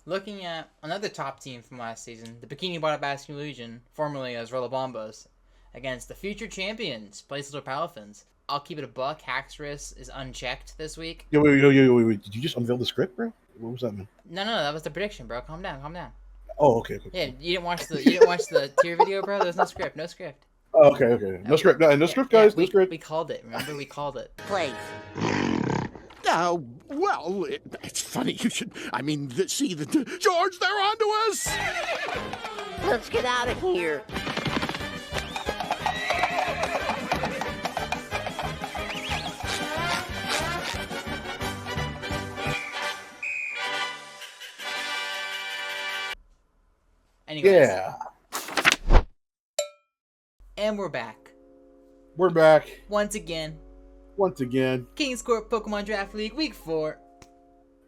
Looking at another top team from last season, the Bikini Bottom Basket Legion, formerly as Rollerbombas, against the future champions, Placeholder Palafins. I'll keep it a buck. Haxorus is unchecked this week. Wait. Did you just unveil the script, bro? What was that, man? No, that was the prediction, bro. Calm down. Oh, okay. Yeah, you didn't watch the tier video, bro. There's no script. Oh, okay. No script. No script, guys. No script. We called it. Remember, we called it. Please. Well, it's funny you should. See, George, they're onto us! Let's get out of here. Anyways. Yeah. And we're back. We're back. Once again. King's Court Pokemon Draft League Week 4.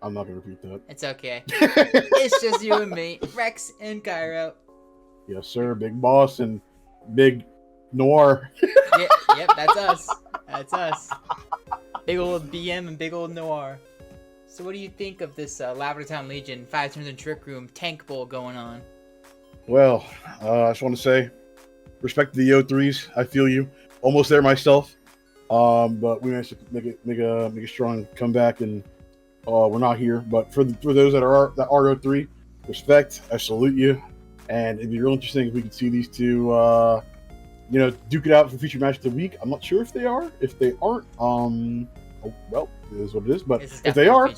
I'm not going to repeat that. It's okay. It's just you and me, Rex and Cairo. Yes, sir. Big Boss and Big Noir. Yep, that's us. Big old BM and big old Noir. So what do you think of this Lavender Town Legion 5 turns in Trick Room tank bowl going on? Well, I just want to say, respect to the O3s. I feel you. Almost there myself. But we managed to make a strong comeback, and we're not here. But for those that are O3, respect. I salute you. And it'd be real interesting if we could see these two, duke it out for future match of the week. I'm not sure if they are. If they aren't, well, it is what it is. But if they are,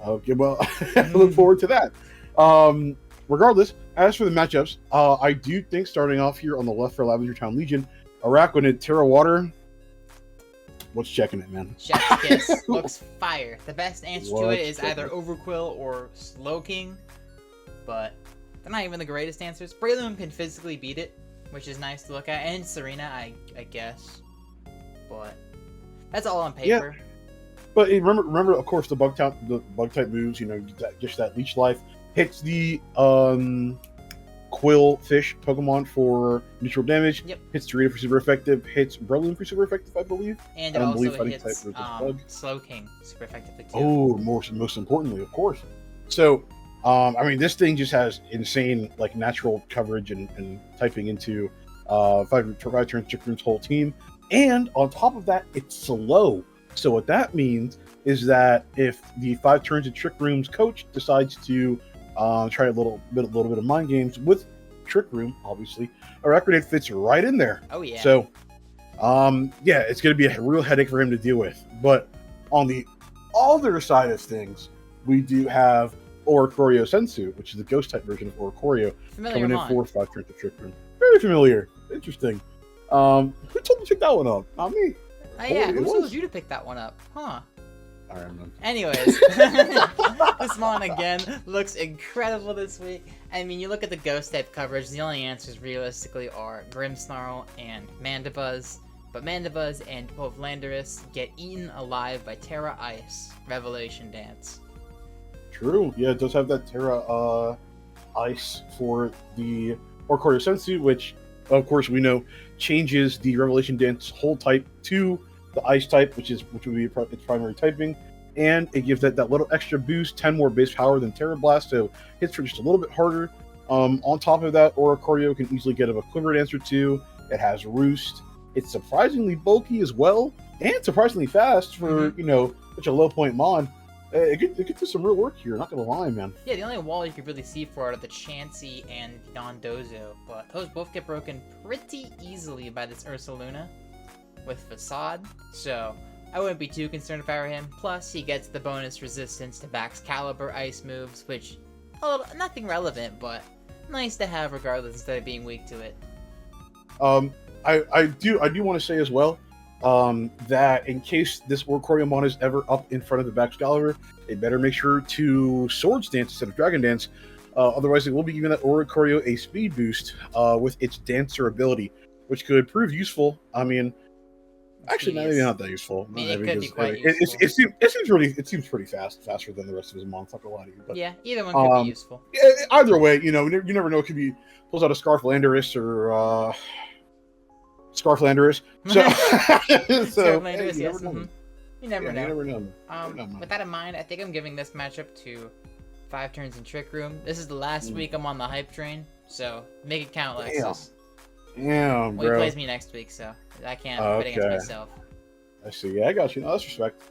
okay, well, I look forward to that. Regardless, as for the matchups, I do think starting off here on the left for Lavender Town Legion, Araquanid, Terra Water. What's checking it, man? Chef's Kiss looks fire. The best answer to it is either Overquill or Slowking, but they're not even the greatest answers. Breloom can physically beat it, which is nice to look at, and Serena, I guess, but that's all on paper. Yeah. But remember, of course, the bug type moves. Just that Leech Life hits the Quill Fish Pokemon for neutral damage. Yep. Hits Tornado for super effective. Hits Breloom for super effective, I believe. And it also hits Slowking super effectively too. Oh, most importantly, of course. So, this thing just has insane natural coverage and typing into 5 turns Trick Room's whole team. And on top of that, it's slow. So what that means is that if the 5 turns in Trick Room's coach decides to try a little bit of mind games with Trick Room, obviously, Araquanid fits right in there. Oh yeah. So, it's going to be a real headache for him to deal with. But on the other side of things, we do have Oricorio Sensu, which is the ghost type version of Oricorio, coming in 4 or 5 turns of Trick Room. Very familiar. Interesting. Who told me to pick that one up? Not me. Oh yeah, who told you to pick that one up? Huh. I don't know. Anyways, this mon again looks incredible this week. I mean, you look at the ghost type coverage, the only answers realistically are Grimmsnarl and Mandibuzz. But Mandibuzz and both Landorus get eaten alive by Terra Ice, Revelation Dance. True, yeah, it does have that Terra Ice for the Oricorio Sensu, which, of course, we know changes the Revelation Dance hold type to the Ice type, which would be its primary typing, and it gives that little extra boost, 10 more base power than Terra Blast, so hits for just a little bit harder. On top of that, Oricorio can easily get a Quivered answer to. It has Roost. It's surprisingly bulky as well, and surprisingly fast for such a low point mon. It could do some real work here, not gonna lie, man. Yeah, the only wall you could really see for it are the Chansey and Dondozo, but those both get broken pretty easily by this Ursaluna with Facade, so I wouldn't be too concerned if I were him. Plus, he gets the bonus resistance to Bax Caliber Ice moves, which, nothing relevant, but nice to have regardless instead of being weak to it. I do want to say as well, that in case this Oricorio mon is ever up in front of the Bax Caliber, they better make sure to Swords Dance instead of Dragon Dance. Otherwise, they will be giving that Oricorio a speed boost with its Dancer ability, which could prove useful. I mean, actually, maybe not that useful. It could be quite useful. It seems pretty faster than the rest of his mon. Not gonna lie to you. But, yeah, either one could be useful. Either way, you never know. It could be pulls out a Scarf Landorus or Scarf Landorus. Landorus, yes. You never know. You never know. With that in mind, I think I'm giving this matchup to 5 turns in Trick Room. This is the last week I'm on the hype train, so make it count, Lexus. Damn, Well, he bro. plays me next week, so I can't bet against Okay. myself. I see. Yeah, I got you. No, that's respect.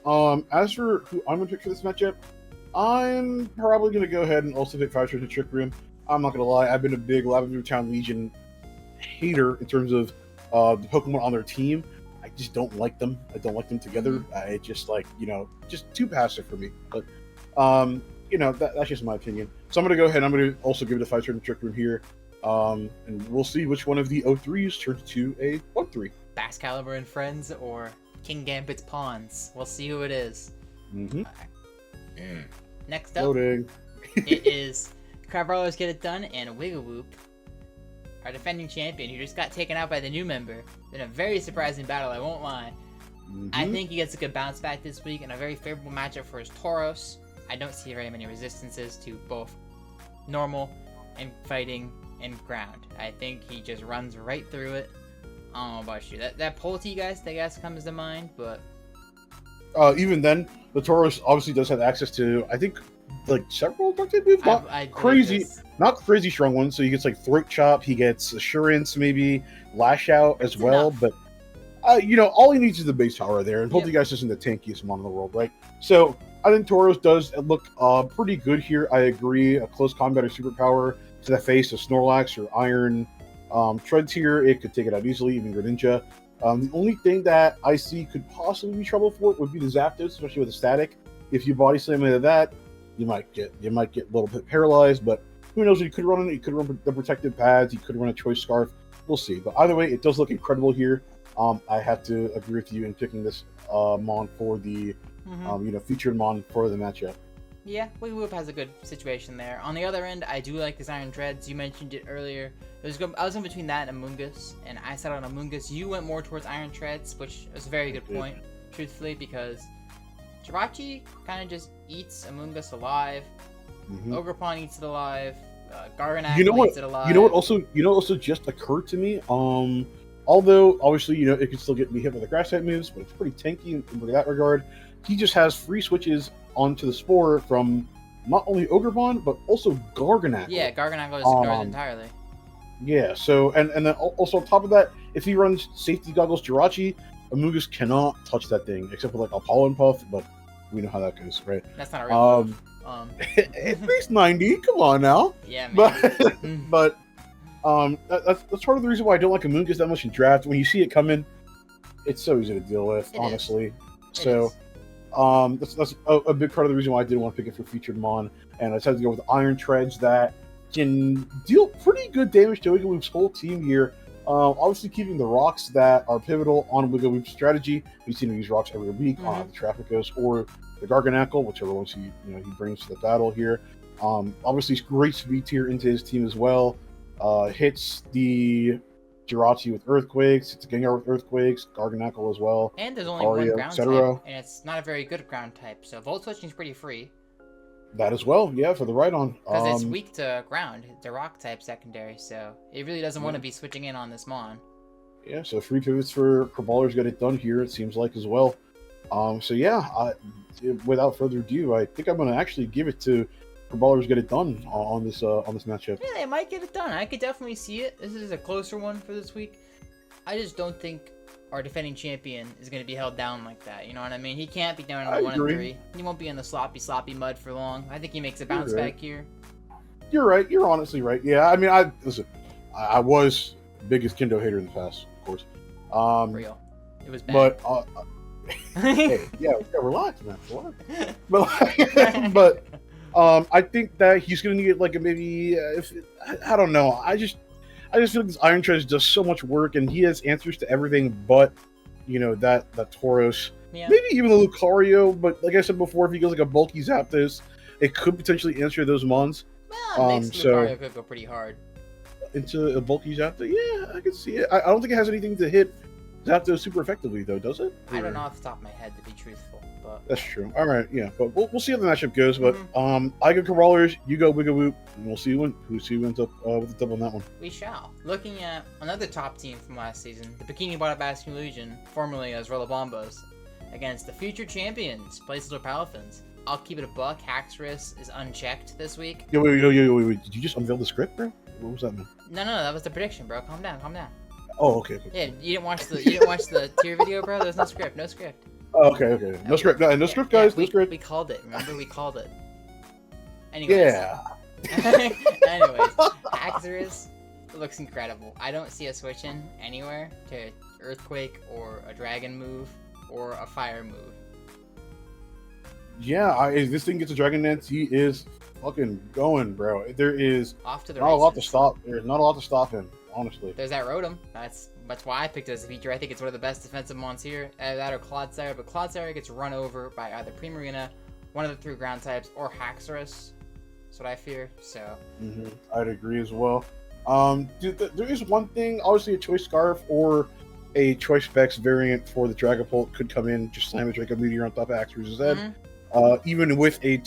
As for who I'm gonna pick for this matchup, I'm probably gonna go ahead and also pick 5 turns in Trick Room. I'm not gonna lie, I've been a big Lavender Town Legion hater in terms of the Pokemon on their team. I just don't like them. I don't like them together. I just like, just too passive for me. But that's just my opinion. So I'm gonna go ahead. I'm gonna also give it a 5 turn Trick Room here, and we'll see which one of the O3s turns to a 1-3. Baxcalibur and Friends or King Gambit's Pawns. We'll see who it is. Mm-hmm. Next up, Loading. it is Crabrawlers Get It Done and Wigglewhoop, our defending champion, who just got taken out by the new member in a very surprising battle, I won't lie. I think he gets a good bounce back this week and a very favorable matchup for his Tauros. I don't see very many resistances to both normal and fighting and ground. I think he just runs right through it. I don't know about you. That Polteageist, I guess, comes to mind, but Even then, the Tauros obviously does have access to, I think, like several dark type moves. Not I believe crazy, this. not crazy strong ones. So he gets like Throat Chop, he gets Assurance, maybe Lash Out as That's well. enough. But all he needs is the base power there, and Yep. Polteageist isn't the tankiest mon in the world, right? So I think Tauros does look pretty good here. I agree. A close combat or superpower to the face of Snorlax or Iron Treads here, it could take it out easily, even Greninja. The only thing that I see could possibly be trouble for it would be the Zapdos, especially with the static. If you body slam into that, you might get a little bit paralyzed, but who knows? He could run it. He could run the protective pads. He could run a choice scarf. We'll see. But either way, it does look incredible here. I have to agree with you in picking this mon for the featured mon for the matchup. Yeah, Wigglewhoop has a good situation there. On the other end, I do like this Iron Treads. You mentioned it earlier. I was in between that and Amoonguss, and I sat on Amoonguss. You went more towards Iron Treads, which is a very good point, truthfully, because Jirachi kind of just eats Amoonguss alive. Ogerpon eats it alive. Garganacl eats it alive. You know what? Also just occurred to me. Although obviously it could still get me hit by the grass type moves, but it's pretty tanky in that regard. He just has free switches onto the Spore from not only Ogerpon but also Garganacl. Yeah, Garganacl just ignores it entirely. Yeah. So and then also on top of that, if he runs Safety Goggles Jirachi, Amoonguss cannot touch that thing except for like a Pollen Puff, but we know how that goes, right? That's not a real move. At least 90. Come on now. Yeah, man. But that's part of the reason why I don't like Amoonguss that much in draft. When you see it coming, it's so easy to deal with, honestly. So that's a big part of the reason why I didn't want to pick it for featured mon, and I decided to go with Iron Treads that can deal pretty good damage to Wigglewhoop's whole team here. Obviously keeping the rocks that are pivotal on Wigglewhoop's strategy. We seem to use rocks every week on the Trafficos or the Garganacl, whichever ones he brings to the battle here. Obviously great speed tier into his team as well. Hits the Jirachi with Earthquakes, hits the Gengar with Earthquakes, Garganacl as well. And there's only Aria, one ground etc. type, and it's not a very good ground type, so Volt Switching is pretty free. That as well, yeah, for the Rhydon. Because it's weak to ground, the rock type secondary, so it really doesn't want to be switching in on this mon. Yeah, so 3 pivots for Brawlers Get It Done here, it seems like, as well. So yeah, without further ado, I think I'm going to actually give it to Brawlers Get It Done on this matchup. Yeah, they might get it done. I could definitely see it. This is a closer one for this week. I just don't think our defending champion is going to be held down like that. You know what I mean? He can't be down in 1-3. He won't be in the sloppy mud for long. I think he makes a bounce back here. You're right. You're honestly right. Yeah, I mean, I was biggest Kendo hater in the past, of course. Real. It was bad. But hey, yeah, relax, man. But I think that he's gonna need like I don't know. I just feel like this Iron Treads does so much work, and he has answers to everything but that Tauros. Yeah. Maybe even the Lucario, but like I said before, if he goes like a bulky Zapdos, it could potentially answer those mons. Well, it makes Lucario could go pretty hard. Into a bulky Zapdos? Yeah, I can see it. I don't think it has anything to hit Zapdos super effectively, though, does it? I don't know off the top of my head, to be truthful, but that's true. All right, yeah, but we'll see how the matchup goes. But I go Crawlers, you go Wigglewhoop, and we'll see who ends up with the double on that one. We shall. Looking at another top team from last season, the Bikini Bottom Bastion Legion, formerly as Rollerbombos, against the future champions, Placeholder Palafins. I'll keep it a buck. Haxorus is unchecked this week. Yo, wait. Did you just unveil the script, bro? What was that, man? No, that was the prediction, bro. Calm down. Oh, okay. Yeah, you didn't watch the tier video, bro. There's no script. Oh, okay. No script, no script, guys. No script. We called it. Remember, we called it. Anyways. Yeah. Anyways, Haxorus looks incredible. I don't see a switching anywhere to Earthquake or a Dragon move or a Fire move. Yeah, if this thing gets a Dragon Dance, he is fucking going, bro. There is Off to the not a lot to races. stop. There's not a lot to stop him, honestly. There's that Rotom. That's why I picked it as a feature. I think it's one of the best defensive mons here. That or Clodsire, but Clodsire gets run over by either Primarina, one of the 3 ground types, or Haxorus. That's what I fear. So. I'd agree as well. There is one thing. Obviously, a Choice Scarf or a Choice Specs variant for the Dragapult could come in, just slam a Draco Meteor on top of Haxorus' head. Even with it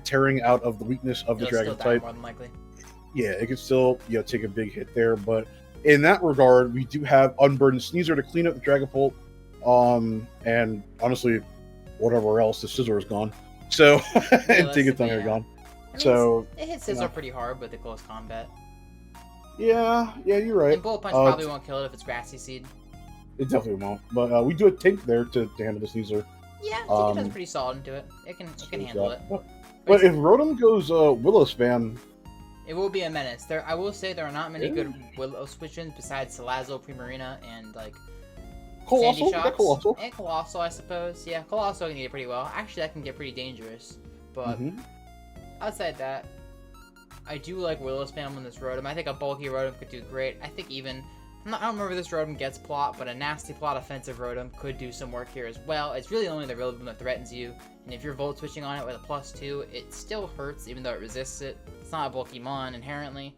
tearing out of the weakness of the Dragon still die, type. more than likely. Yeah, it could still take a big hit there, but in that regard, we do have Unburdened Sneasel to clean up the Dragapult, and honestly, whatever else, the Scizor is gone, so and Tinkaton are gone. I mean, so it hits Scizor pretty hard with the close combat. Yeah, you're right. And Bullet Punch probably won't kill it if it's Grassy Seed. It definitely won't, but we do a Tink there to handle the Sneasel. Yeah, Tinkaton's pretty solid into it. It can handle it. But if Rotom goes Willow Spam, it will be a menace. I will say there are not many good Willow switch-ins besides Salazzle, Primarina, and like Colossal, Sandy Shocks. Colossal. And Colossal, I suppose. Yeah, Colossal can get pretty well. Actually, that can get pretty dangerous. But outside that, I do like Willow Spam on this Rotom. I think a bulky Rotom could do great. I think even I don't remember if this Rotom gets plot, but a nasty plot offensive Rotom could do some work here as well. It's really only the Rillaboom that threatens you, and if you're Volt Switching on it with a +2, it still hurts even though it resists it. It's not a bulky mon inherently.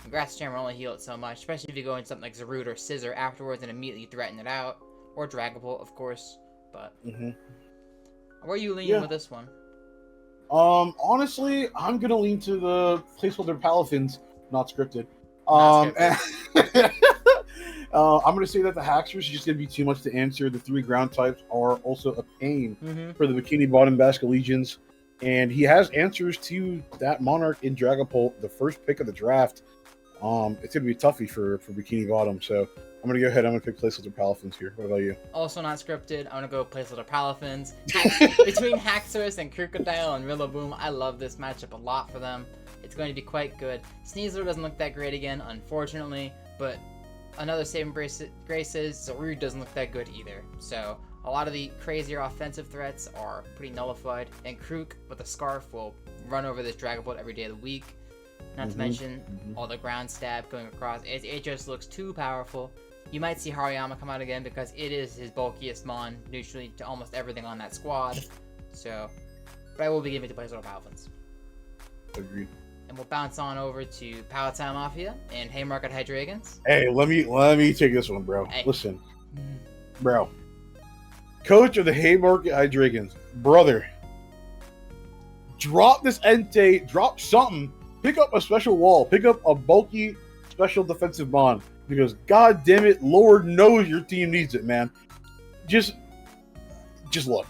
And Grass Charm will only heal it so much, especially if you go into something like Zarude or Scizor afterwards and immediately threaten it out. Or Dragapult, of course. But where are you leaning with this one? Honestly, I'm gonna lean to the placeholder Palafins, not scripted. I'm going to say that the Haxorus is just going to be too much to answer. The 3 ground types are also a pain for the Bikini Bottom Basque Legions. And he has answers to that Monarch in Dragapult, the first pick of the draft. It's going to be a toughie for Bikini Bottom. So I'm going to go ahead. I'm going to pick placeholder Palafins here. What about you? Also not scripted. I'm going to go placeholder Palafins. Between Haxorus and Krookodile and Rillaboom, I love this matchup a lot for them. It's going to be quite good. Sneasler doesn't look that great again, unfortunately. But another saving graces, Zarude doesn't look that good either. So a lot of the crazier offensive threats are pretty nullified. And Krook with a Scarf will run over this Dragapult every day of the week. Not to mention all the ground stab going across. It just looks too powerful. You might see Hariyama come out again because it is his bulkiest mon, neutrally to almost everything on that squad. So, but I will be giving it to placeholder Palafins. Agreed. And we'll bounce on over to Palatine Mafia and Haymarket Hydreigans. Hey, let me take this one, bro. Hey. Listen, bro. Coach of the Haymarket Hydreigans, brother. Drop this Entei, drop something. Pick up a special wall. Pick up a bulky special defensive bond. Because god damn it, Lord knows your team needs it, man. Just look.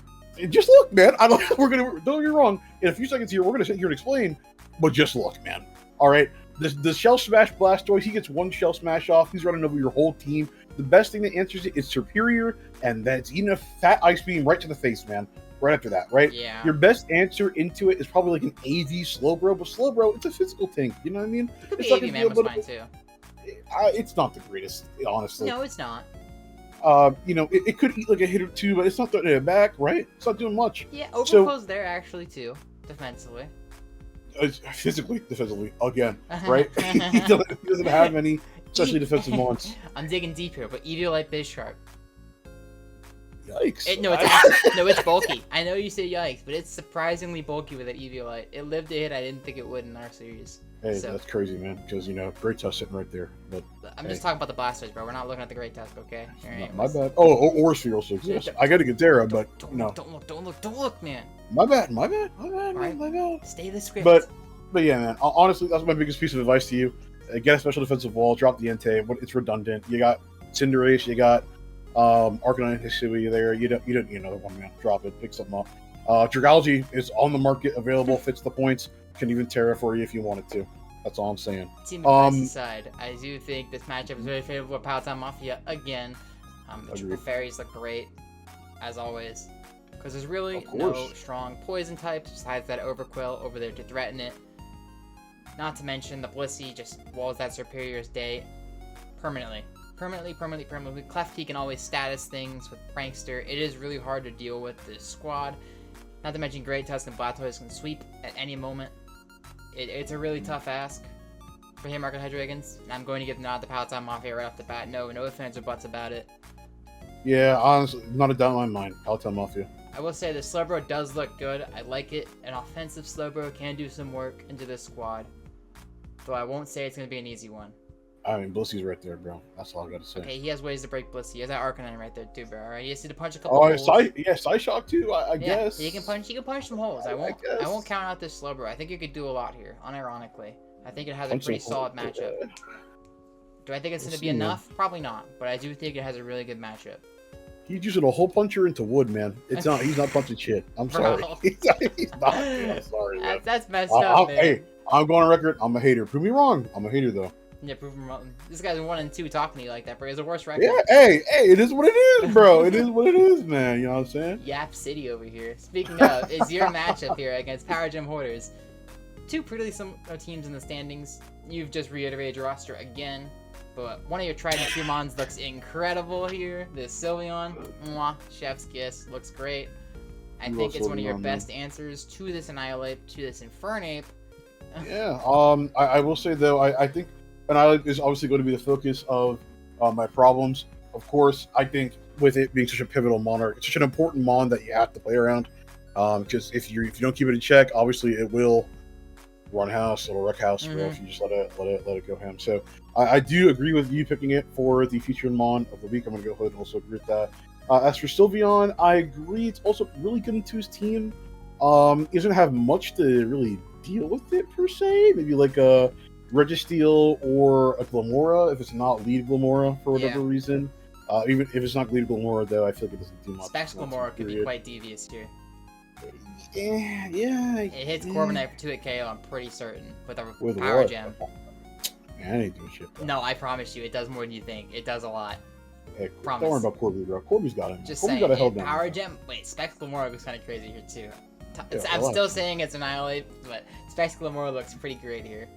Just look, man. Don't get me wrong. In a few seconds here, we're gonna sit here and explain. But just look, man. All right, the Shell Smash Blastoise, he gets 1 Shell Smash off. He's running over your whole team. The best thing that answers it is Superior, and that's eating a fat Ice Beam right to the face, man. Right after that, right? Yeah. Your best answer into it is probably like an AV Slowbro, but Slowbro, it's a physical tank. You know what I mean? It could be It's not AV gonna Man was a- fine too. It's not the greatest, honestly. No, it's not. It could eat like a hit or two, but it's not throwing it back, right? It's not doing much. Yeah, Overflow's there actually too, defensively. Physically, defensively, again, right? he doesn't have any, especially defensive mons. I'm digging deep here, but Eviolite Bisharp. Yikes. No, it's bulky. I know you say yikes, but it's surprisingly bulky with that Eviolite. It lived a hit I didn't think it would in our series. Hey, So- that's crazy, man. Because Great Tusk sitting right there. But I'm just talking about the Blastoise, bro. We're not looking at the Great Tusk, okay? All right, my bad. Oh, Orsphere also exists. I got to get there, but no. Don't look, man. My bad. My bad. Alright. My bad. Stay the script. But yeah, man. Honestly, that's my biggest piece of advice to you. Get a special defensive wall. Drop the Entei. It's redundant. You got Cinderace. You got Arcanine Hisui there. You don't need another one, man. Drop it. Pick something up. Dragalge is on the market, available, fits the points, can even Terra for you if you wanted to. That's all I'm saying. Team advice aside, I do think this matchup is very favorable for Palatine Mafia again. The triple fairies look great, as always, because there's really no strong poison types besides that Overquill over there to threaten it. Not to mention the Blissey just walls that Superior's Day permanently. Permanently. Clefty can always status things with Prankster. It is really hard to deal with this squad. Not to mention Great Tusk and Blastoise can sweep at any moment. It's a really tough ask for him, Market Hydreigans. I'm going to give the nod to Palatine Mafia right off the bat. No ifs, or buts about it. Yeah, honestly, not a doubt in my mind. Palatine Mafia. I will say the Slowbro does look good. I like it. An offensive Slowbro can do some work into this squad. Though I won't say it's going to be an easy one. I mean, Blissey's right there, bro. That's all I gotta say. Okay, he has ways to break Blissey. He has that Arcanine right there too, bro. Alright, he has to punch a couple holes. Psyshock too, I guess. He can punch some holes. I won't count out this Slowbro. I think it could do a lot here, unironically. I think it has a pretty solid matchup. Do I think it's going to be enough? Probably not, but I do think it has a really good matchup. He's using a hole puncher into wood, man. It's not. He's not punching shit. I'm sorry. He's not. I'm sorry, man. That's messed up, man. Hey, I'm going on record. I'm a hater. Prove me wrong. I'm a hater, though. Yeah, prove me wrong. This guy's 1-2 talking to you like that, bro. He's a worse record. Yeah, hey, it is what it is, bro. It is what it is, man. You know what I'm saying? Yap City over here. Speaking of, is your matchup here against Power Gem Hoarders. Two pretty similar teams in the standings. You've just reiterated your roster again. But one of your Trident Trumons looks incredible here. This Sylveon, chef's kiss, looks great. I think it's one of your best answers to this Annihilate, to this Infernape. Yeah, I will say though, I think Annihilate is obviously going to be the focus of my problems. Of course, I think with it being such a pivotal monarch, it's such an important mon that you have to play around. Because if you don't keep it in check, obviously it will run house, it'll wreck house, bro, if you just let it go ham. So I do agree with you picking it for the featured mon of the week. I'm going to go ahead and also agree with that. As for Sylveon, I agree. It's also really good into his team. He doesn't have much to really deal with it per se. Maybe like a Registeel or a Glamora if it's not lead Glamora for whatever reason. Even if it's not lead Glamora, though, I feel like it doesn't do much. Specs Glamora could be quite devious here. Yeah. It hits Corviknight for 2-hit KO, I'm pretty certain, with a Power Gem. Man, I ain't doing shit, bro. No, I promise you, it does more than you think. It does a lot. Hey, don't worry about Corby, bro. Corby's got him. Just Corby's saying, got a held down. Power Gem. Wait, Specs Glamora looks kind of crazy here too. I'm still saying it's Annihilate, but Specs Glamora looks pretty great here.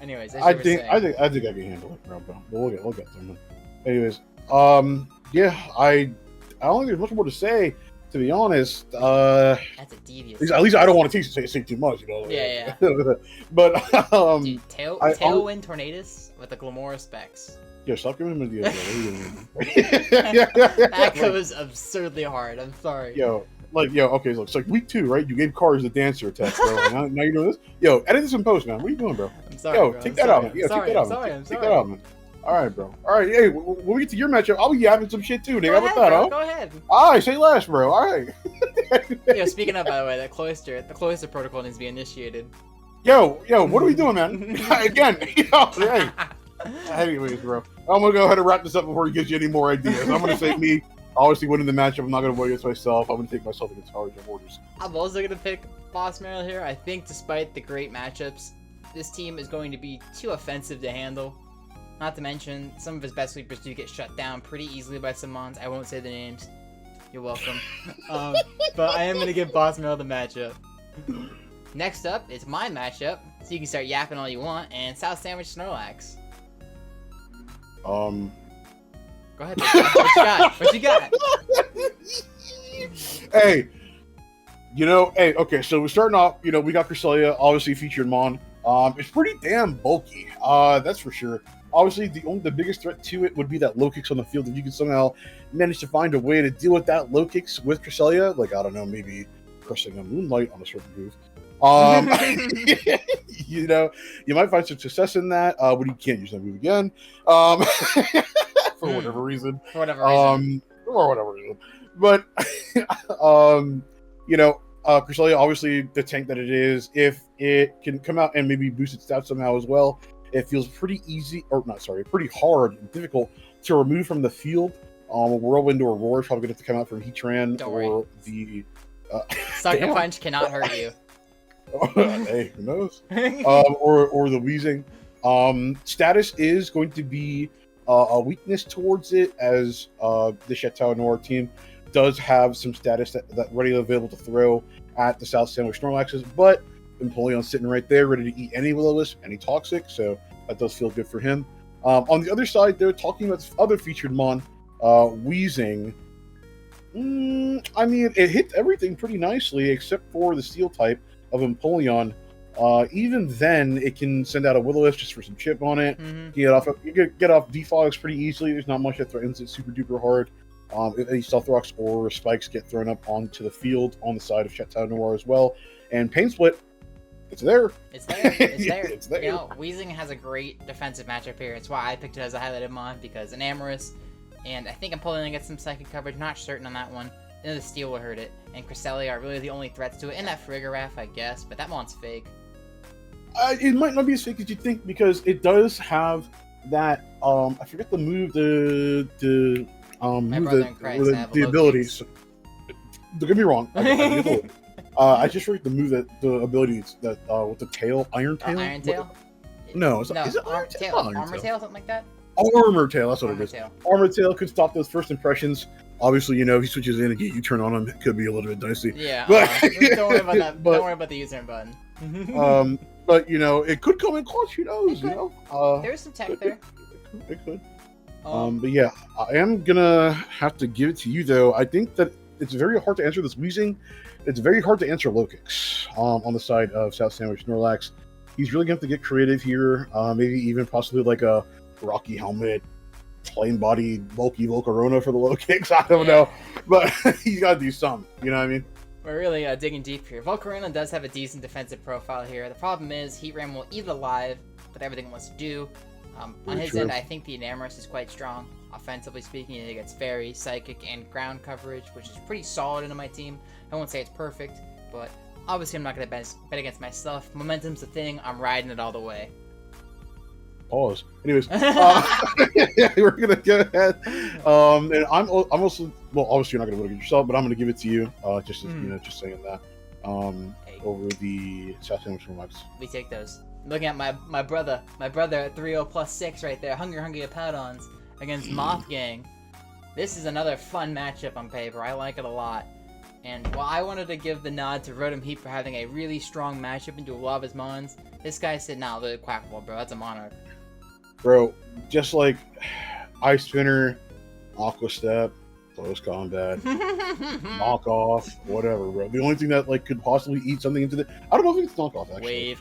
Anyways, I think I can handle it, bro. But we'll get there, man. Anyways, yeah, I don't think there's much more to say. To be honest, that's a devious. At least I don't want to say too much, you know. Yeah. But dude, Tailwind Tornadus with the Glamora Specs. Yo, stop giving him a deal, bro. That goes absurdly hard. I'm sorry. Okay, so it's like week 2, right? You gave Cars the dancer attack, bro. now you're doing this. Yo, edit this in post, man. What are you doing, bro? I'm sorry. Yo, bro. take that out, man. Yo, take that out, man. Take that out, man. All right, bro. All right, hey, when we get to your matchup, I'll be yapping some shit too, nigga. How about that, huh? Go ahead. All right, say less, bro. All right. Yo, speaking of, by the way, the Cloister protocol needs to be initiated. Yo, what are we doing, man? Again, hey. Anyways, bro, I'm gonna go ahead and wrap this up before he gives you any more ideas. I'm gonna say me, obviously winning the matchup. I'm not gonna vote against myself. I'm gonna take myself against Power Gem Hoarders. I'm also gonna pick Boss Meryl here. I think despite the great matchups, this team is going to be too offensive to handle. Not to mention, some of his best sweepers do get shut down pretty easily by some mons. I won't say the names. You're welcome. But I am going to give Boss Meryl the matchup. Next up, it's my matchup, so you can start yapping all you want, and South Sandwich Snorlax. Go ahead, what you got? Hey, okay, so we're starting off, we got Cresselia, obviously featured mon. It's pretty damn bulky, that's for sure. Obviously, the biggest threat to it would be that low kicks on the field. If you can somehow manage to find a way to deal with that low kicks with Cresselia, like, I don't know, maybe pressing a Moonlight on a certain move. You might find some success in that, but you can't use that move again. For whatever reason. For whatever reason. But, Cresselia, obviously, the tank that it is, if it can come out and maybe boost its stats somehow as well, it feels pretty pretty hard and difficult to remove from the field. A Whirlwind or Roar is probably going to have to come out from Heatran or the Sucker damn. Punch cannot hurt you. Hey, who knows? Or the wheezing. Status is going to be a weakness towards it, as the Chateau Noir team does have some status that ready available to throw at the South Sandwich Snorlaxes, but Empoleon's sitting right there, ready to eat any Will-O-Wisp, any Toxic, so that does feel good for him. On the other side, they're talking about this other featured Mon, Wheezing. I mean, it hit everything pretty nicely, except for the Steel type of Empoleon. Even then, it can send out a Will-O-Wisp just for some chip on it. You get off Defogs pretty easily. There's not much that threatens it super duper hard. Any Stealth Rocks or Spikes get thrown up onto the field on the side of Chateau Noir as well. And Pain Split, it's there. It's there. It's there. It's there. You know, Wheezing has a great defensive matchup here. It's why I picked it as a highlighted Mon, because an Amorous, and I think I'm pulling to get some Psychic coverage. Not certain on that one. And the Steel will hurt it. And Cresselia are really the only threats to it. And that Farigiraf, I guess, but that Mon's fake. It might not be as fake as you think, because it does have that, I forget the move, the abilities. Don't get me wrong. I just forget the move the abilities that with the tail, Iron Tail. Iron Tail? No, Is it Iron Tail? Armor Tail, something like that. Armor Tail, that's what it is. Tail. Armor Tail could stop those first impressions. Obviously, you know, if he switches in and get you turn on him, it could be a little bit dicey. Yeah, but, don't worry about that. Don't worry about the username button. But you know, it could come in clutch. Who knows? You know, there's some tech there. It could. But yeah, I am gonna have to give it to you though. I think that it's very hard to answer this Wheezing. It's very hard to answer Lokix on the side of South Sandwich Snorlax. He's really gonna have to get creative here. Maybe even possibly like a Rocky Helmet, plain body, bulky Volcarona for the Lokix. I don't know, but he's got to do something. You know what I mean? We're really digging deep here. Volcarona does have a decent defensive profile here. The problem is Heatran will eat it alive with everything it wants to do. On his end, I think the Enamorous is quite strong. Offensively speaking, it gets Fairy, Psychic, and Ground coverage, which is pretty solid into my team. I won't say it's perfect, but obviously I'm not going to bet against myself. Momentum's the thing. I'm riding it all the way. Pause. Anyways, we're gonna go ahead. And I'm also, well, obviously you're not gonna vote against yourself, but I'm gonna give it to you. Just you know, just saying that. Over the South Sandwich Snorlax. We take those. Looking at my brother at 3-0 plus 6 right there. Hungry Apowdons against Moth Gang. This is another fun matchup on paper. I like it a lot. And while I wanted to give the nod to Rotom Heat for having a really strong matchup into a lot of his Mons, this guy said, nah, the Quackball, bro. That's a Monarch. Bro, just like Ice Spinner, Aqua Step, Close Combat, Knock Off, whatever, bro. The only thing that like could possibly eat something into the, I don't know if it's Knock Off actually.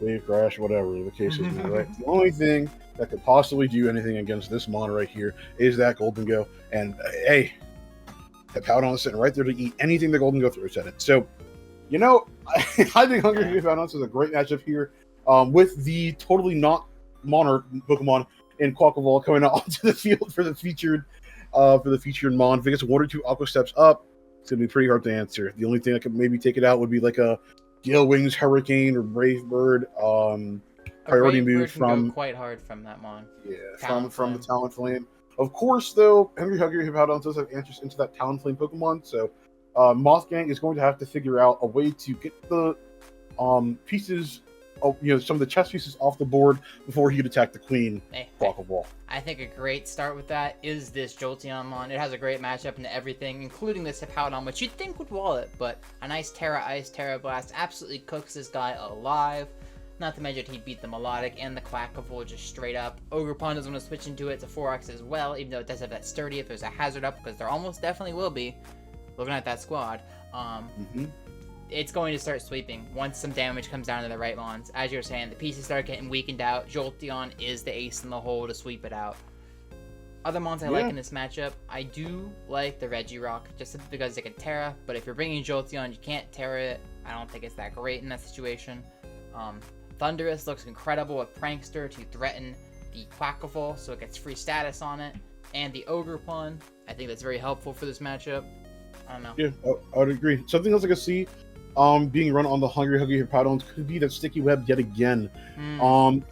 Wave Crash, whatever the case is, right? The only thing that could possibly do anything against this Mon right here is that Golden Go, and hey, that Powdon is sitting right there to eat anything the Golden Go throws at it. So, you know, I think Hungry Powdon is a great matchup here, with the totally not Monarch Pokemon in Quackball coming out onto the field for the featured Mon. If it gets 1 or 2 Aqua Steps up, it's gonna be pretty hard to answer. The only thing that could maybe take it out would be like a Gale Wings Hurricane or Brave Bird. Priority move from quite hard from that Mon. Yeah, from the Talonflame. Of course, though, Hungry Hippowdon does have answers into that Talonflame Pokemon, so Moth Gang is going to have to figure out a way to get the pieces. You know, some of the chess pieces off the board before he could attack the Queen Quackball. I think a great start with that is this Jolteon Mon. It has a great matchup into everything, including this Hippowdon, which you'd think would wall it, but a nice Terra Ice, Terra Blast absolutely cooks this guy alive. Not to mention he'd beat the Melodic and the Quackball just straight up. Ogerpon doesn't want to switch into it. It's a 4X as well, even though it does have that sturdy if there's a hazard up, because there almost definitely will be. Looking at that squad. It's going to start sweeping once some damage comes down to the right Mons. As you were saying, the pieces start getting weakened out. Jolteon is the ace in the hole to sweep it out. Other Mons I like in this matchup, I do like the Regirock, just because it can Terra, but if you're bringing Jolteon, you can't Terra it. I don't think it's that great in that situation. Thundurus looks incredible with Prankster to threaten the Quackball, so it gets free status on it. And the Ogerpon, I think that's very helpful for this matchup. I don't know. Yeah, I would agree. Something else I could see being run on the Hungry Hippowdons could be that Sticky Web yet again.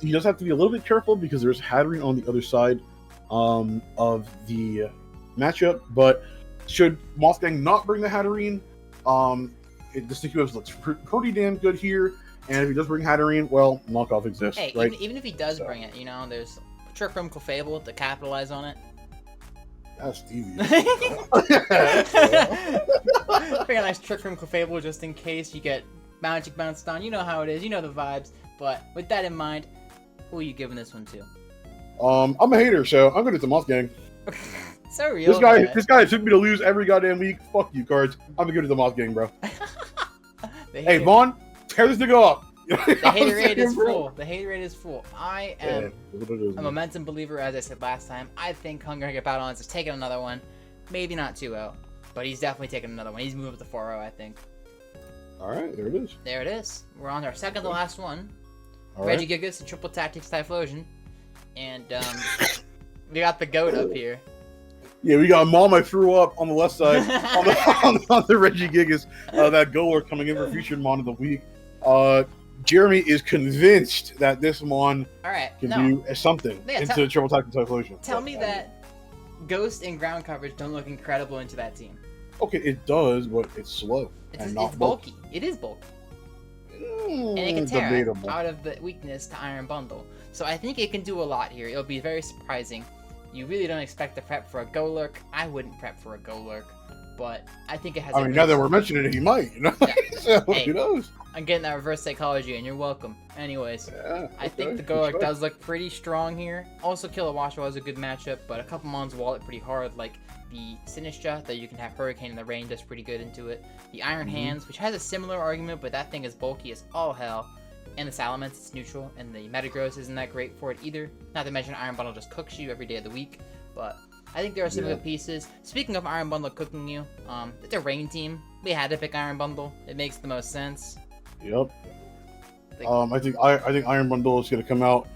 He does have to be a little bit careful because there's Hatterene on the other side of the matchup, but should Mothgang not bring the Hatterene, The sticky webs looks pretty damn good here. And if he does bring Hatterene, well, knockoff exists, Hey, right? even if he does bring it, there's Trick Room Clefable to capitalize on it. That's devious. Bring a nice Trick Room Clefable just in case you get Magic bounced on. You know how it is. You know the vibes. But with that in mind, who are you giving this one to? I'm a hater, so I'm going to the Moth Gang. So real. This guy took me to lose every goddamn week. Fuck you, cards. I'm going to give it to the Moth Gang, bro. Hey, Vaughn, tear this nigga up. The hater rate is full. The hater rate is full. I am a momentum believer, as I said last time. I Think Hungry Balance is taking another one. Maybe not 2-0, but he's definitely taking another one. He's moving up to 4-0, I think. All right, there it is. There it is. We're on our second to last one. All Regigigas and Triple Tactics Typhlosion. And we got the GOAT up here. Yeah, we got Mom I threw up on the left side on the Regigigas. That Golurk coming in for featured Mon of the week. Jeremy is convinced that this Mon can do something into Triple Tactics Typhlosion. Tell me that Ghost and ground coverage don't look incredible into that team. Okay, it does, but it's slow. It's bulky. It is bulky. And it can tear it out of the weakness to Iron Bundle. So I think it can do a lot here. It'll be very surprising. You really don't expect to prep for a Golurk. I wouldn't prep for a Golurk, but I think it has. I mean, now that we're mentioning it, he might. Yeah. So, hey, who knows? I'm getting that reverse psychology, and you're welcome. Anyways, I think the Golurk does look pretty strong here. Also, Kilowasha was a good matchup, but a couple Mons wall it pretty hard, like the Sinistra, that you can have Hurricane in the rain, does pretty good into it. The Iron Hands, which has a similar argument, but that thing is bulky as all hell. And the Salamence, it's neutral, and the Metagross isn't that great for it either. Not to mention Iron Bundle just cooks you every day of the week, but I think there are some good pieces. Speaking of Iron Bundle cooking you, it's a rain team. We had to pick Iron Bundle. It makes the most sense. Yep. I think Iron Bundle is going to come out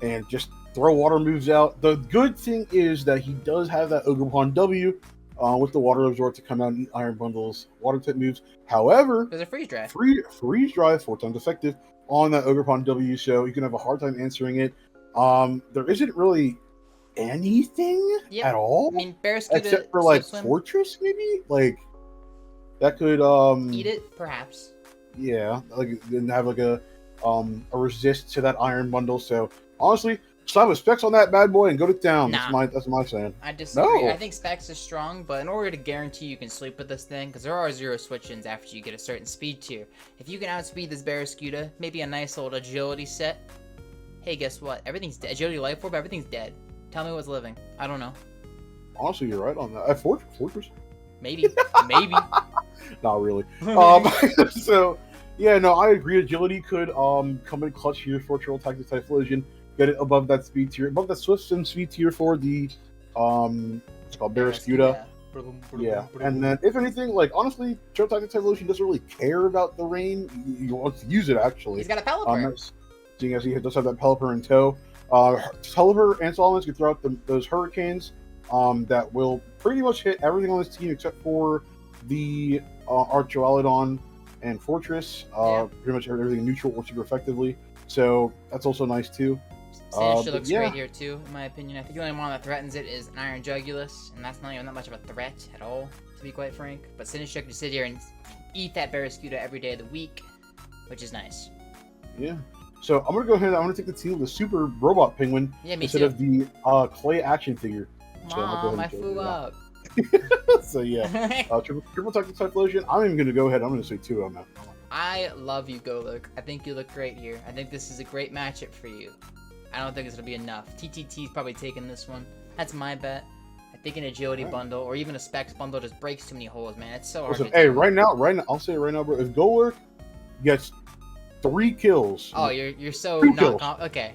and just throw water moves out. The good thing is that he does have that Ogerpon W with the Water Absorb to come out and eat Iron Bundle's water type moves. However, there's a Freeze Drive. Freeze Drive 4 times effective on that Ogerpon W, so you can have a hard time answering it. There isn't really anything at all. I mean, Barraskewda, except for like Fortress, maybe that could eat it, perhaps. Yeah, like then have like a resist to that Iron Bundle. So honestly, slap a Specs on that bad boy and go to town. Nah. That's my saying. I disagree. No. I think Specs is strong, but in order to guarantee you can sleep with this thing, because there are 0 switch-ins after you get a certain speed tier. If you can outspeed this Barraskewda, maybe a nice little agility set. Hey, guess what? Everything's dead. Agility Life Orb, everything's dead. Tell me what's living. I don't know. Honestly, you're right on that. Fortress? Maybe. Maybe. Not really. So, yeah, no, I agree. Agility could come in clutch here for Triple Tactics Typhlosion. Get it above that speed tier, above that Swift and speed tier for the it's called Barraskewda. Yeah, and then if anything, like honestly, Triple Tactics Typhlosion doesn't really care about the rain. He wants to use it actually. He's got a Pelipper. Seeing as he does have that Pelipper in tow. Pelipper and Salamence can throw out those Hurricanes that will pretty much hit everything on this team except for the Archoalodon and Fortress. Pretty much everything neutral or super effectively. So that's also nice too. Sinistra looks great here too, in my opinion. I think the only one that threatens it is an Iron Jugulus, and that's not even that much of a threat at all, to be quite frank. But Sinistra can sit here and eat that Barraskewda every day of the week, which is nice. Yeah. So I'm gonna go ahead. I'm gonna take the team of the Super Robot Penguin instead of the Clay action figure. Mom, I flew up. So yeah, Triple Tactics Typhlosion. I'm even gonna go ahead. I'm gonna say 2 on that. I love you, Golurk. I think you look great here. I think this is a great matchup for you. I don't think it's gonna be enough. TTT's probably taking this one. That's my bet. I think an agility bundle or even a Specs bundle just breaks too many holes, man. It's so hard. Listen, hey, right now, I'll say it right now, bro. If Golurk gets 3 kills. Oh, you're so 2 not kills. okay.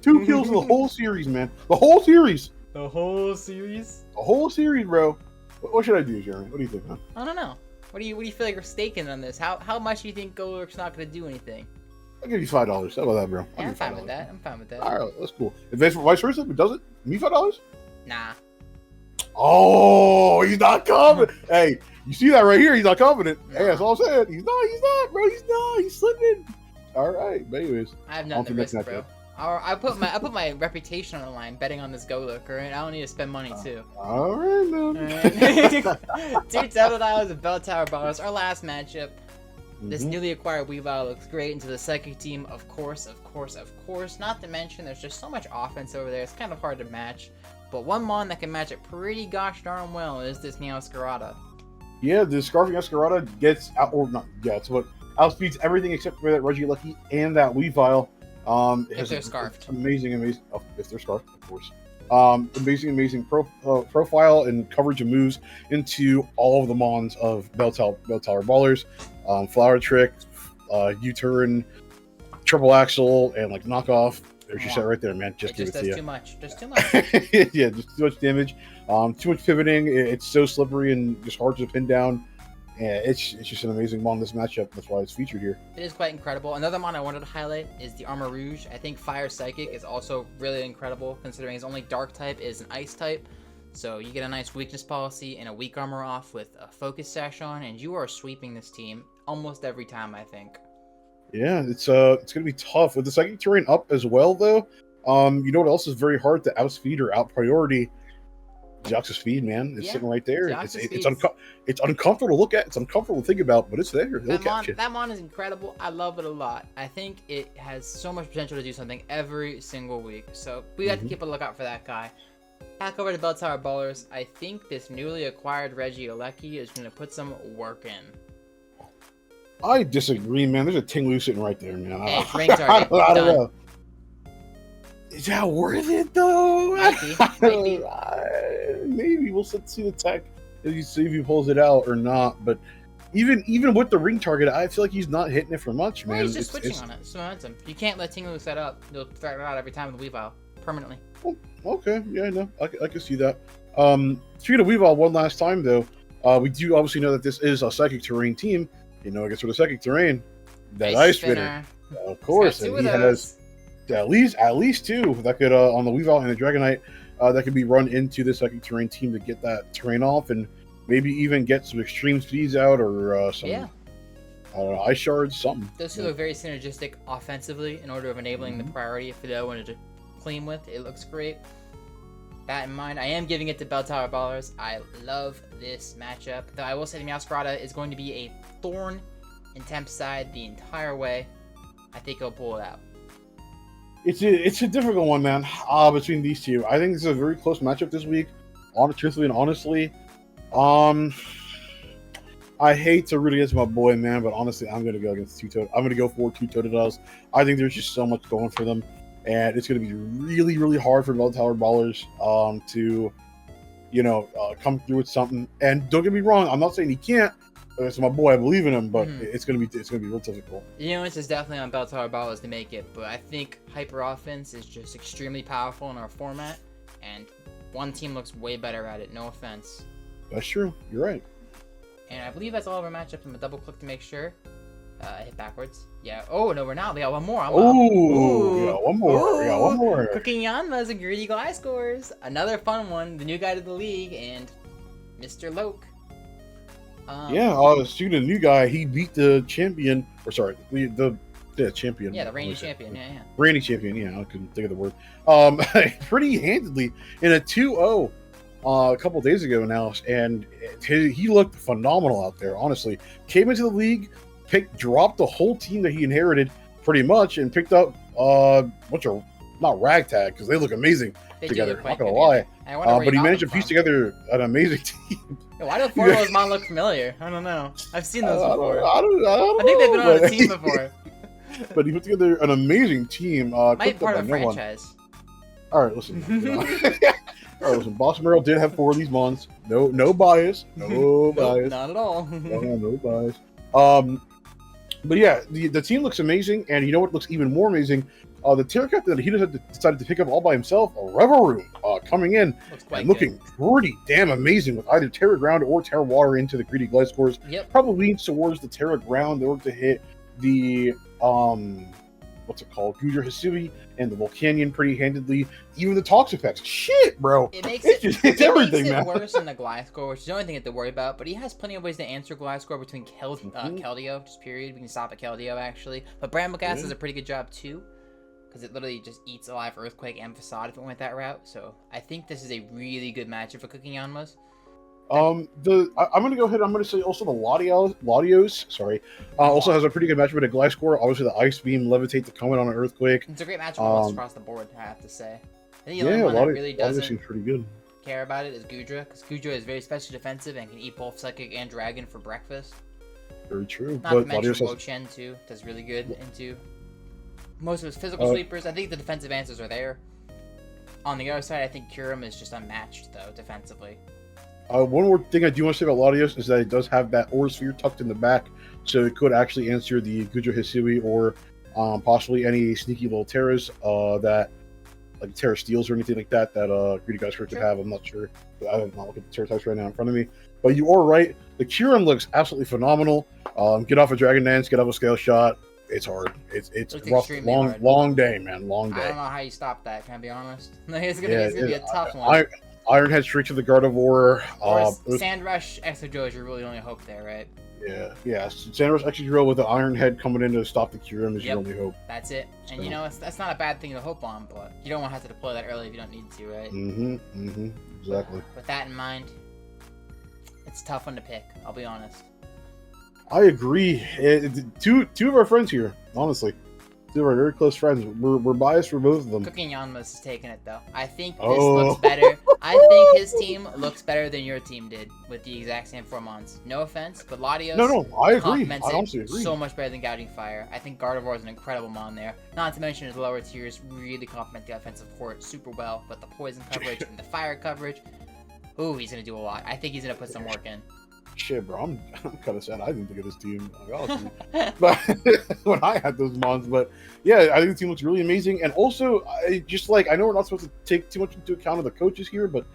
Two kills in the whole series, man. The whole series. The whole series. The whole series, bro. What should I do, Jeremy? What do you think, man? I don't know. What do you feel like you're staking on this? How much do you think Golurk's not gonna do anything? I'll give you $5. How about that, bro? Yeah, I'm fine with that. I'm fine with that. All right, that's cool. If vice versa, if it doesn't, me $5? Nah. Oh, he's not confident. Hey, you see that right here? He's not confident. Hey, that's all I'm saying. He's not, bro. He's not. He's slipping. All right, but anyways. I have nothing to risk, bro. I put my reputation on the line betting on this Golok, right? I don't need to spend money too. All right, man. Alright. Two Totodiles and Bell Tower Ballers. Our last matchup. This newly acquired Weavile looks great into the Psychic team, of course. Not to mention, there's just so much offense over there. It's kind of hard to match. But one Mon that can match it pretty gosh darn well is this Meowscarada. Yeah, the Scarfing Escarada gets out, or not gets, but outspeeds everything except for that Regieleki and that Weavile. If they're scarfed. Amazing. Oh, if they're scarfed, of course. Amazing profile and coverage of moves into all of the Mons of Bell Tower Ballers. Flower Trick, U-turn, triple axle, and like knockoff. There's your set right there, man. Just give it to you. Too much. Just too much. Yeah, just too much damage. Too much pivoting. It's so slippery and just hard to pin down. Yeah, it's just an amazing Mon in this matchup. That's why it's featured here. It is quite incredible. Another Mon I wanted to highlight is the Armor Rouge. I think Fire Psychic is also really incredible, considering his only Dark type is an Ice type. So you get a nice weakness policy and a weak armor off with a Focus Sash on, and you are sweeping this team almost every time, I think. Yeah, it's gonna be tough with the Psychic terrain up as well, though. You know what else is very hard to outspeed or out priority? Jax's speed, man. It's sitting right there. It's uncomfortable to look at. It's uncomfortable to think about, but it's there. That Mon is incredible. I love it a lot. I think it has so much potential to do something every single week. So we got to keep a lookout for that guy. Back over to Bell Tower Ballers. I think this newly acquired Regieleki is going to put some work in. I disagree, man. There's a Tinglu sitting right there, man. Hey, ring target. I don't know. Is that worth it, though? Might be. Maybe we'll see the tech if he pulls it out or not. But even with the ring target, I feel like he's not hitting it for much, man. Well, he's just switching on it. It's momentum. You can't let Tinglu set up. You'll figure it out every time with Weavile permanently. Oh, okay, yeah, no, I can see that. Speaking of Weavile, one last time though, we do obviously know that this is a Psychic terrain team. You know, I guess for the Psychic terrain, that Ice Spinner, of course, and he has at least two that could on the Weavile and the Dragonite that could be run into the Psychic terrain team to get that terrain off and maybe even get some extreme speeds out or some I don't know, ice shards, something. Those two look very synergistic offensively in order of enabling the priority if Fidel wanted to clean with. It looks great. That in mind, I am giving it to Bell Tower Ballers. I love this matchup. Though I will say the Meowscarada is going to be a thorn in Temp's side the entire way. I think he'll pull it out. It's a difficult one, man, between these two. I think this is a very close matchup this week. Truthfully and honestly. I hate to root against my boy, man, but honestly, I'm gonna go against I'm gonna go for two Totodiles. I think there's just so much going for them, and it's gonna be really, really hard for Bell Tower Ballers to, come through with something. And don't get me wrong, I'm not saying he can't. It's my boy, I believe in him, but it's gonna be real difficult. This is definitely on Bell Tower Ballers to make it, but I think Hyper Offense is just extremely powerful in our format, and one team looks way better at it. No offense. That's true. You're right. And I believe that's all of our matchups. I'm gonna double click to make sure. Hit backwards. Yeah. Oh no, we're not. We got one more. Ooh. Yeah, one more. Yeah, one more. Cooking Yanma's and Greedy Gliscors. Another fun one. The new guy to the league and Mr. Loke. Speaking of the new guy, he beat the champion. Or sorry, the champion. Yeah, the reigning champion. Yeah. Reigning champion. Yeah, I couldn't think of the word. Pretty handedly in a 2-0. A couple days ago now, and he looked phenomenal out there. Honestly, came into the league, dropped the whole team that he inherited pretty much, and picked up bunch of not ragtag because they look amazing together. Not gonna lie, but he managed to piece together an amazing team. Why do four of those Mon look familiar? I don't know. I've seen those before. I think they've been on a team before. But he put together an amazing team. Might be part of a franchise. All right, listen. All right, listen, Boss Merrill did have 4 of these Mons. No bias. No bias. Not at all. No bias. But yeah, the team looks amazing, and you know what looks even more amazing? The Terra Captain that he decided to pick up all by himself, a Reverie, coming in and looking pretty damn amazing with either Terra Ground or Terra Water into the Greedy Gliscors. Yep. Probably leans towards the Terra Ground in order to hit the what's it called? Gujar Hisubi and the Volcanion pretty handedly. Even the Toxapex. Shit, bro. It makes it's everything, man. Man. It worse than the Gliscor, which is the only thing you have to worry about. But he has plenty of ways to answer Gliscor between Keldeo, just period. We can stop at Keldeo, actually. But Brambleghast does a pretty good job, too. because it literally just eats alive Earthquake and Facade if it went that route. So I think this is a really good matchup for cooking Yanmas. I'm gonna go ahead. I'm gonna say also the Latios. Sorry, also has a pretty good matchup with a Gliscor. Obviously, the Ice Beam, Levitate, the Comet on an Earthquake. It's a great matchup almost across the board, I have to say. I think the Yeah, only one that Latios really doesn't seems pretty good. care about it is Gudra, because Gudra is very special defensive and can eat both Psychic and Dragon for breakfast. Very true. Not to But mention Latios has Wo-Chen too, does really good into most of his physical sweepers. I think the defensive answers are there. On the other side, I think Kyurem is just unmatched though defensively. one more thing I do want to say about Latios is that it does have that Aura Sphere tucked in the back, so it could actually answer the Gudra Hisui or possibly any sneaky little Terras that, like Terra Steels or anything like that, that Greedy Guys could have. I'm not sure. I'm not looking at the Terra types right now in front of me. But you are right. The Kyurem looks absolutely phenomenal. Get off a Dragon Dance, get off a Scale Shot. It's hard. It's rough. Long day, man. Long day. I don't know how you stop that, can I be honest? It's gonna be a tough one. Ironhead straight to the Gardevoir. Sand Rush Exegro is your really only hope there, right? Yeah. Sand Rush Exegro with the Ironhead coming in to stop the Kyurem is your only hope. That's it. And you know, that's not a bad thing to hope on, but you don't want to have to deploy that early if you don't need to, right? Exactly. With that in mind, it's a tough one to pick, I'll be honest. I agree. Two of our friends here, honestly. Two of our very close friends. We're biased for both of them. Cooking Yanma's is taking it though. I think this looks better. I think his team looks better than your team did with the exact same Formons. No offense, but Latios No, I agree. complements I it honestly agree. so much better than Gouging Fire. I think Gardevoir is an incredible mon there. Not to mention his lower tiers really complement the offensive court super well, but the poison coverage and the fire coverage. Ooh, he's gonna do a lot. I think he's gonna put some work in. Shit, bro, I'm kind of sad I didn't think of this team. But when I had those mons, but yeah, I think the team looks really amazing. And also, I know we're not supposed to take too much into account of the coaches here, but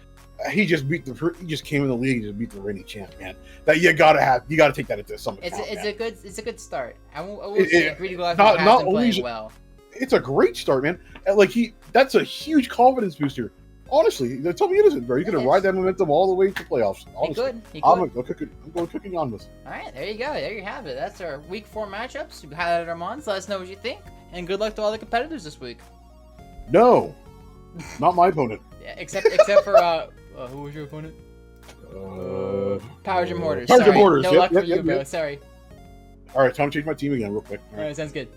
he just came in the league and just beat the reigning champ, man. That you gotta take that into some account. It's a good start. I will say Greedy Life has been playing well. It's a great start, man. That's a huge confidence booster. Honestly, tell me it isn't, bro. You're gonna ride that momentum all the way to playoffs. Honestly, He could. I'm going cooking on this. All right, there you go. There you have it. That's our week 4 matchups. We highlighted our mons. Let us know what you think, and good luck to all the competitors this week. No, not my opponent. Yeah, except for who was your opponent? Powers and Mortars. Powers and Mortars. No luck for you, bro. Sorry. All right, time to change my team again, real quick. All right, sounds good.